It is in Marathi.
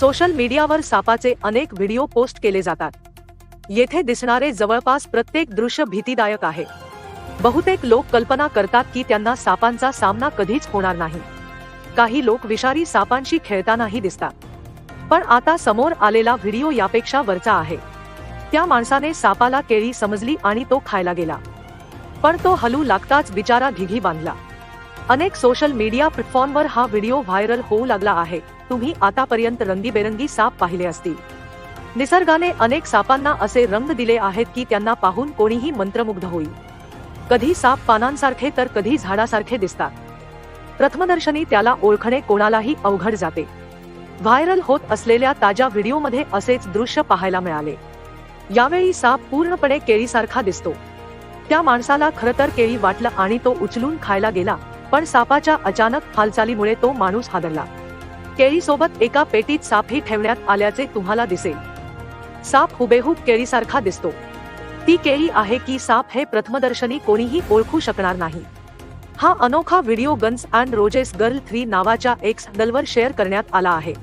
सोशल मीडियावर सापाचे अनेक व्हिडिओ पोस्ट केले जातात। येथे दिसणारे जवळपास प्रत्येक दृश्य भीतीदायक आहे। बहुतेक लोक कल्पना करतात की त्यांना सापांचा सामना कधीच होणार नाही। काही लोक विषारी सापांशी खेळतानाही दिसतात। पण आता समोर आलेला व्हिडिओ यापेक्षा वरचा आहे। त्या माणसाने सापाला केळी समजली आणि तो खायला गेला, पण तो हलू लागताच बिचारा घिघी बांधला। अनेक सोशल मीडिया प्लॅटफॉर्मवर हा व्हिडिओ व्हायरल होऊ लागला आहे। तुम्ही आतापर्यंत रंगीबेरंगी साप पाहिले असतील। निसर्गाने अनेक सापांना असे रंग दिले आहेत की त्यांना पाहून कोणीही मंत्रमुग्ध होईल। कधी साप पानांसारखे तर कधी झाडासारखे दिसतात। प्रथमदर्शनी त्याला ओळखणे कोणालाही अवघड जाते। व्हायरल होत असलेल्या ताज्या व्हिडिओमध्ये असेच दृश्य पाहायला मिळाले। यावेळी साप पूर्णपणे केळीसारखा दिसतो। त्या माणसाला खरंतर केळी वाटलं आणि तो उचलून खायला गेला, पण सापाच्या अचानक हालचालीमुळे तो माणूस हादरला। केळीसोबत एका पेटीत सापही ठेवण्यात आल्याचे तुम्हाला दिसेल। साप हुबेहूब केळीसारखा दिसतो। ती केळी आहे की साप हे प्रथमदर्शनी कोणीही ओळखू शकणार नाही। हा अनोखा video guns and roses girl 3 नावाच्या एक्स हँडलवर शेअर करण्यात आला आहे।